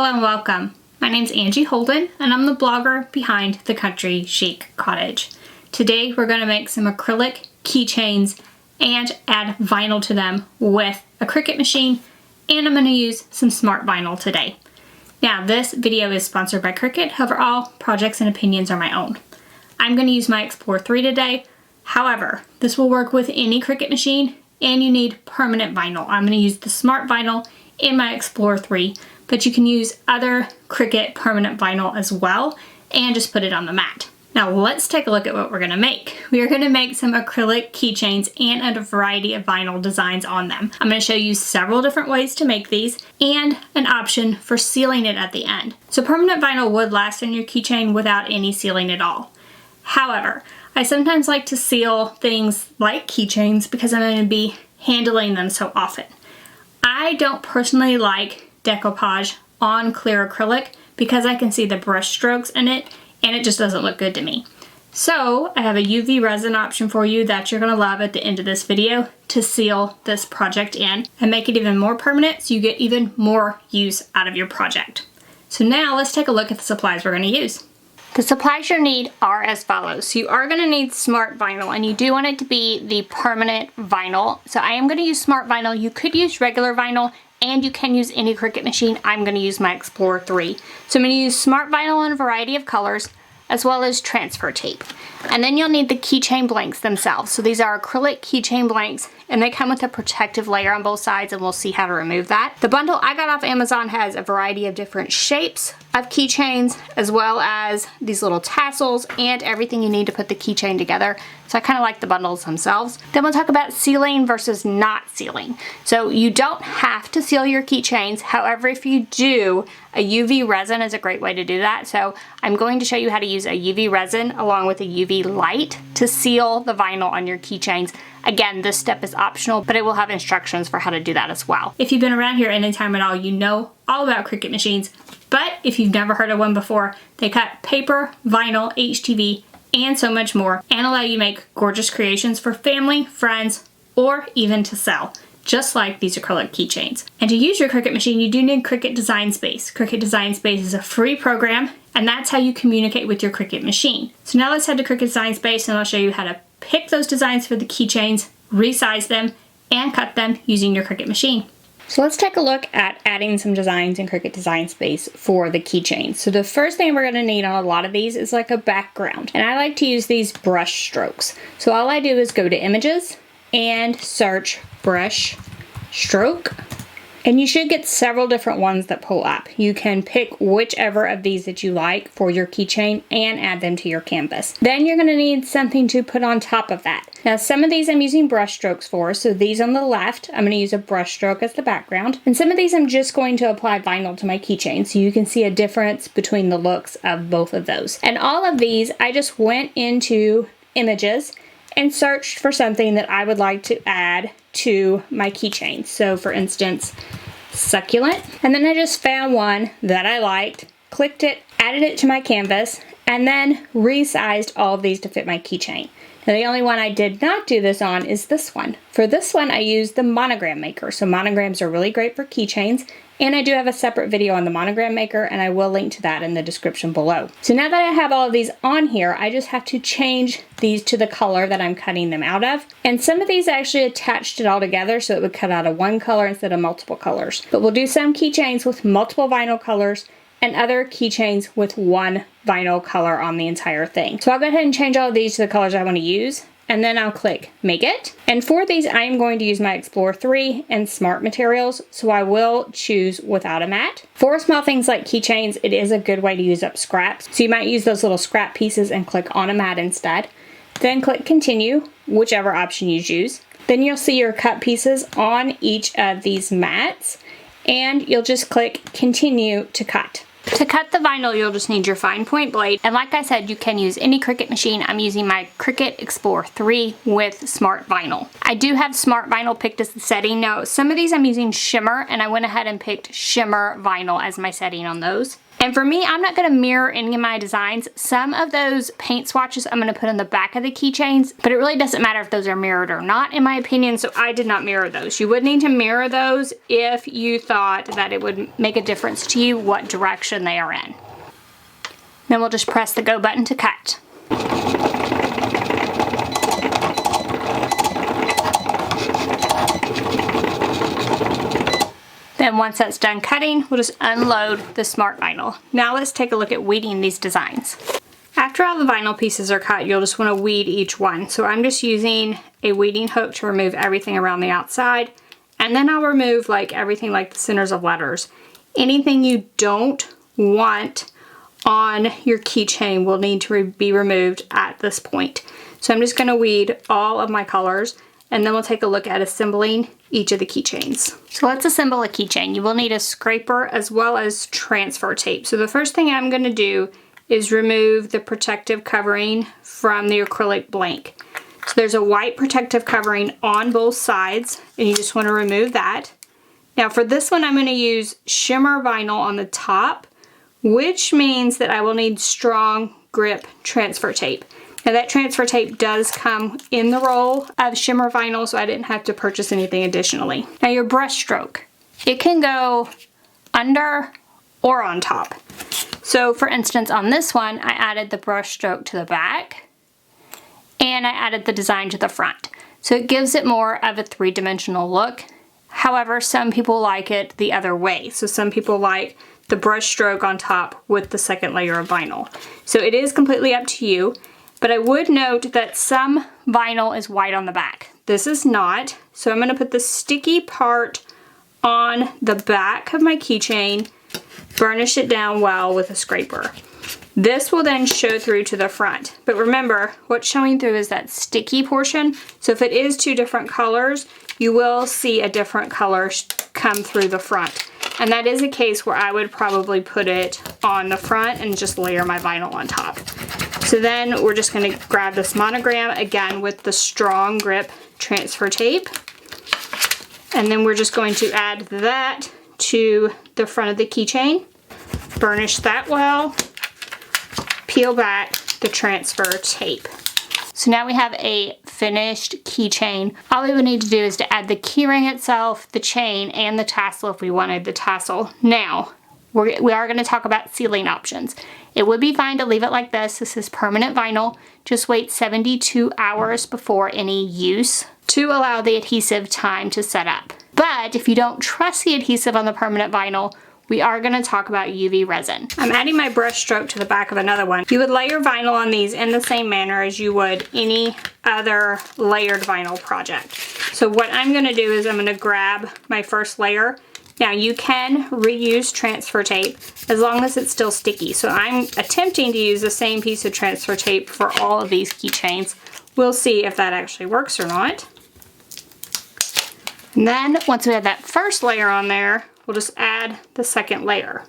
Hello and welcome. My name's Angie Holden and I'm the blogger behind The Country Chic Cottage. Today we're going to make some acrylic keychains and add vinyl to them with a Cricut machine, and I'm going to use some smart vinyl today. Now this video is sponsored by Cricut, however all projects and opinions are my own. I'm going to use my Explore 3 today. However, this will work with any Cricut machine and you need permanent vinyl. I'm going to use the smart vinyl in my Explore 3, but you can use other Cricut permanent vinyl as well and just put it on the mat. Now let's take a look at what we're going to make. We are going to make some acrylic keychains and a variety of vinyl designs on them. I'm going to show you several different ways to make these and an option for sealing it at the end. So permanent vinyl would last in your keychain without any sealing at all. However, I sometimes like to seal things like keychains because I'm going to be handling them so often. I don't personally like decoupage on clear acrylic because I can see the brush strokes in it and it just doesn't look good to me. So I have a UV resin option for you that you're going to love at the end of this video to seal this project in and make it even more permanent so you get even more use out of your project. So now let's take a look at the supplies we're going to use. The supplies you'll need are as follows. So you are going to need smart vinyl, and you do want it to be the permanent vinyl. So I am going to use smart vinyl. You could use regular vinyl and you can use any Cricut machine. I'm going to use my Explorer 3. So I'm going to use smart vinyl in a variety of colors as well as transfer tape. And then you'll need the keychain blanks themselves. So these are acrylic keychain blanks and they come with a protective layer on both sides, and we'll see how to remove that. The bundle I got off Amazon has a variety of different shapes of keychains as well as these little tassels and everything you need to put the keychain together. So I kind of like the bundles themselves. Then we'll talk about sealing versus not sealing. So you don't have to seal your keychains. However, if you do, a UV resin is a great way to do that. So I'm going to show you how to use a UV resin along with a UV light to seal the vinyl on your keychains. Again, this step is optional, but it will have instructions for how to do that as well. If you've been around here any time at all, you know all about Cricut machines, but if you've never heard of one before, they cut paper, vinyl, HTV, and so much more, and allow you to make gorgeous creations for family, friends, or even to sell, just like these acrylic keychains. And to use your Cricut machine, you do need Cricut Design Space. Cricut Design Space is a free program, and that's how you communicate with your Cricut machine. So now let's head to Cricut Design Space and I'll show you how to pick those designs for the keychains, resize them, and cut them using your Cricut machine. So let's take a look at adding some designs in Cricut Design Space for the keychains. So the first thing we're going to need on a lot of these is like a background. And I like to use these brush strokes. So all I do is go to Images and search brush stroke. And you should get several different ones that pull up. You can pick whichever of these that you like for your keychain and add them to your canvas. Then you're going to need something to put on top of that. Now some of these I'm using brush strokes for, so these on the left I'm going to use a brush stroke as the background, and some of these I'm just going to apply vinyl to my keychain so you can see a difference between the looks of both of those. And all of these I just went into Images and searched for something that I would like to add to my keychain. So for instance, succulent. And then I just found one that I liked, clicked it, added it to my canvas, and then resized all of these to fit my keychain. Now the only one I did not do this on is this one. For this one I used the monogram maker. So monograms are really great for keychains, and I do have a separate video on the monogram maker and I will link to that in the description below. So now that I have all of these on here, I just have to change these to the color that I'm cutting them out of. And some of these I actually attached it all together so it would cut out of one color instead of multiple colors. But we'll do some keychains with multiple vinyl colors and other keychains with one vinyl color on the entire thing. So I'll go ahead and change all of these to the colors I want to use, and then I'll click Make It. And for these, I am going to use my Explorer 3 and Smart Materials, so I will choose without a mat. For small things like keychains, it is a good way to use up scraps. So you might use those little scrap pieces and click on a mat instead. Then click Continue, whichever option you choose. Then you'll see your cut pieces on each of these mats, and you'll just click Continue to cut. To cut the vinyl, you'll just need your fine point blade. And like I said, you can use any Cricut machine. I'm using my Cricut Explorer 3 with Smart Vinyl. I do have Smart Vinyl picked as the setting. Now, some of these I'm using shimmer, and I went ahead and picked shimmer vinyl as my setting on those. And for me, I'm not gonna mirror any of my designs. Some of those paint swatches I'm gonna put on the back of the keychains, but it really doesn't matter if those are mirrored or not, in my opinion, so I did not mirror those. You would need to mirror those if you thought that it would make a difference to you what direction they are in. Then we'll just press the go button to cut. Then once that's done cutting, we'll just unload the smart vinyl. Now let's take a look at weeding these designs. After all the vinyl pieces are cut, you'll just want to weed each one. So I'm just using a weeding hook to remove everything around the outside. And then I'll remove like everything like the centers of letters. Anything you don't want on your keychain will need to be removed at this point. So I'm just going to weed all of my colors, and then we'll take a look at assembling each of the keychains. So let's assemble a keychain. You will need a scraper as well as transfer tape. So the first thing I'm going to do is remove the protective covering from the acrylic blank. So there's a white protective covering on both sides, and you just want to remove that. Now for this one, I'm going to use shimmer vinyl on the top, which means that I will need strong grip transfer tape. Now that transfer tape does come in the roll of shimmer vinyl, so I didn't have to purchase anything additionally. Now your brush stroke, it can go under or on top. So for instance, on this one, I added the brush stroke to the back and I added the design to the front. So it gives it more of a three-dimensional look. However, some people like it the other way. So some people like the brush stroke on top with the second layer of vinyl. So it is completely up to you. But I would note that some vinyl is white on the back. This is not, so I'm going to put the sticky part on the back of my keychain, burnish it down well with a scraper. This will then show through to the front. But remember, what's showing through is that sticky portion. So if it is two different colors, you will see a different color come through the front. And that is a case where I would probably put it on the front and just layer my vinyl on top. So then we're just going to grab this monogram again with the strong grip transfer tape. And then we're just going to add that to the front of the keychain. Burnish that well. Peel back the transfer tape. So now we have a finished keychain. All we would need to do is to add the keyring itself, the chain, and the tassel if we wanted the tassel. Now, we are going to talk about sealing options. It would be fine to leave it like this. This is permanent vinyl. Just wait 72 hours before any use to allow the adhesive time to set up. But if you don't trust the adhesive on the permanent vinyl, we are going to talk about UV resin. I'm adding my brush stroke to the back of another one. You would layer vinyl on these in the same manner as you would any other layered vinyl project. So what I'm going to do is I'm going to grab my first layer. Now you can reuse transfer tape as long as it's still sticky. So I'm attempting to use the same piece of transfer tape for all of these keychains. We'll see if that actually works or not. And then once we have that first layer on there, we'll just add the second layer.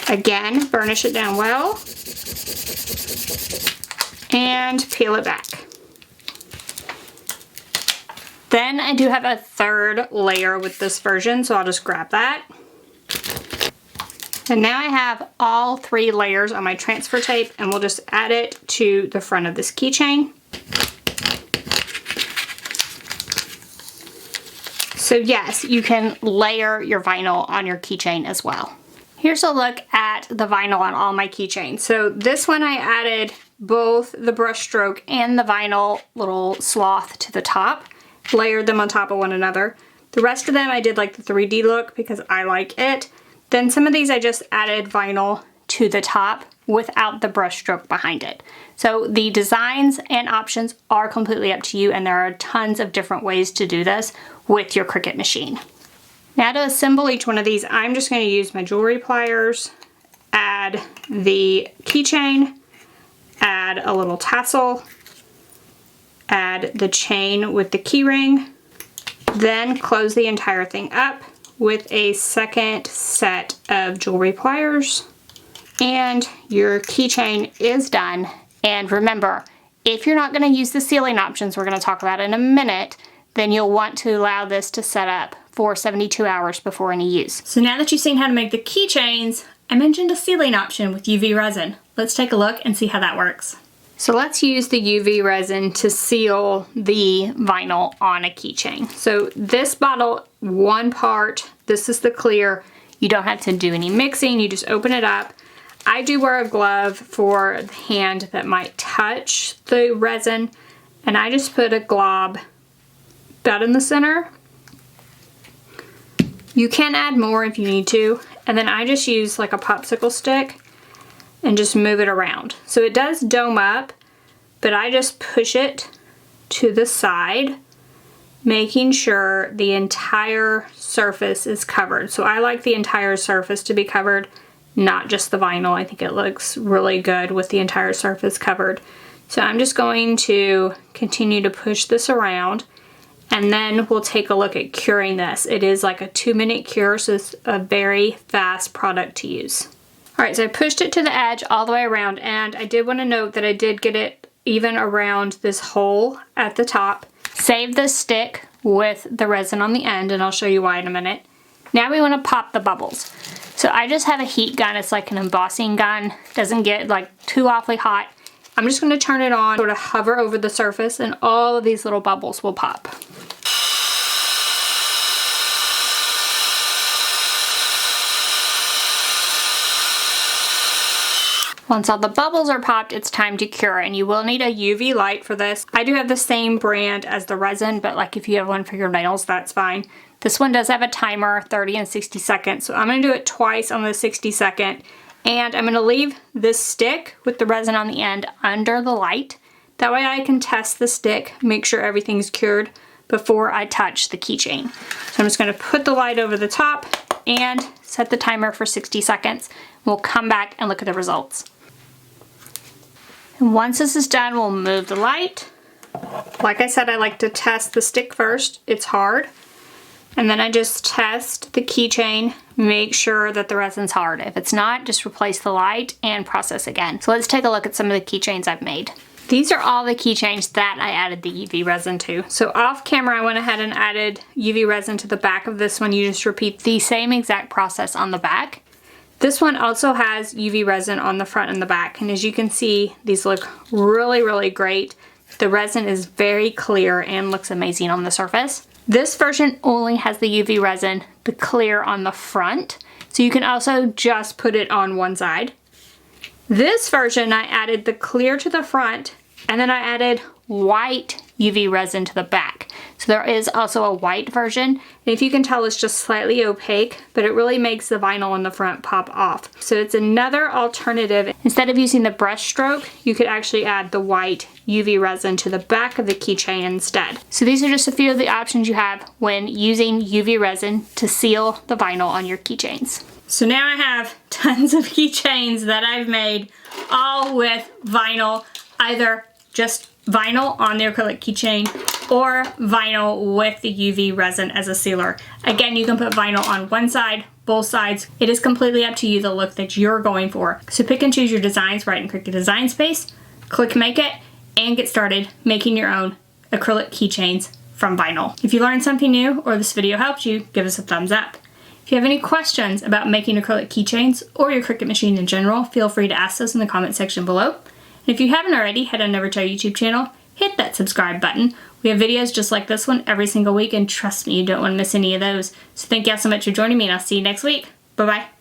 Again, burnish it down well and peel it back. Then I do have a third layer with this version, so I'll just grab that. And now I have all three layers on my transfer tape, and we'll just add it to the front of this keychain. So yes, you can layer your vinyl on your keychain as well. Here's a look at the vinyl on all my keychains. So this one I added both the brush stroke and the vinyl little sloth to the top. Layered them on top of one another. The rest of them I did like the 3D look because I like it. Then some of these I just added vinyl to the top without the brush stroke behind it. So the designs and options are completely up to you, and there are tons of different ways to do this with your Cricut machine. Now to assemble each one of these, I'm just going to use my jewelry pliers, add the keychain, add a little tassel, add the chain with the keyring, then close the entire thing up with a second set of jewelry pliers, and your keychain is done. And remember, if you're not going to use the sealing options we're going to talk about in a minute, then you'll want to allow this to set up for 72 hours before any use. So now that you've seen how to make the keychains, I mentioned a sealing option with UV resin. Let's take a look and see how that works. So let's use the UV resin to seal the vinyl on a keychain. So this bottle, one part, this is the clear. You don't have to do any mixing, you just open it up. I do wear a glove for the hand that might touch the resin, and I just put a glob about in the center. You can add more if you need to, and then I just use like a popsicle stick and just move it around. So it does dome up, but I just push it to the side, making sure the entire surface is covered. So I like the entire surface to be covered, not just the vinyl. I think it looks really good with the entire surface covered. So I'm just going to continue to push this around, and then we'll take a look at curing this. It is like a 2-minute cure, so it's a very fast product to use. All right, so I pushed it to the edge all the way around, and I did want to note that I did get it even around this hole at the top. Save the stick with the resin on the end, and I'll show you why in a minute. Now we want to pop the bubbles. So I just have a heat gun. It's like an embossing gun. Doesn't get like too awfully hot. I'm just going to turn it on, sort of hover over the surface, and all of these little bubbles will pop. Once all the bubbles are popped, it's time to cure, and you will need a UV light for this. I do have the same brand as the resin, but like if you have one for your nails, that's fine. This one does have a timer, 30 and 60 seconds, so I'm going to do it twice on the 60-second, and I'm going to leave this stick with the resin on the end under the light. That way I can test the stick, make sure everything's cured before I touch the keychain. So I'm just going to put the light over the top and set the timer for 60 seconds. We'll come back and look at the results. And once this is done, we'll move the light. Like I said, I like to test the stick first. It's hard. And then I just test the keychain, make sure that the resin's hard. If it's not, just replace the light and process again. So let's take a look at some of the keychains I've made. These are all the keychains that I added the UV resin to. So off camera, I went ahead and added UV resin to the back of this one. You just repeat the same exact process on the back. This one also has UV resin on the front and the back, and as you can see, these look really, really great. The resin is very clear and looks amazing on the surface. This version only has the UV resin, the clear on the front, so you can also just put it on one side. This version, I added the clear to the front, and then I added white UV resin to the back. So there is also a white version, and if you can tell, it's just slightly opaque, but it really makes the vinyl on the front pop off. So it's another alternative. Instead of using the brush stroke, you could actually add the white UV resin to the back of the keychain instead. So these are just a few of the options you have when using UV resin to seal the vinyl on your keychains. So now I have tons of keychains that I've made, all with vinyl, either just vinyl on the acrylic keychain or vinyl with the UV resin as a sealer. Again, you can put vinyl on one side, both sides. It is completely up to you the look that you're going for. So pick and choose your designs right in Cricut Design Space, click Make It, and get started making your own acrylic keychains from vinyl. If you learned something new or this video helped you, give us a thumbs up. If you have any questions about making acrylic keychains or your Cricut machine in general, feel free to ask us in the comment section below. And if you haven't already, head on over to our YouTube channel, hit that subscribe button. We have videos just like this one every single week, and trust me, you don't want to miss any of those. So thank you all so much for joining me, and I'll see you next week. Bye-bye.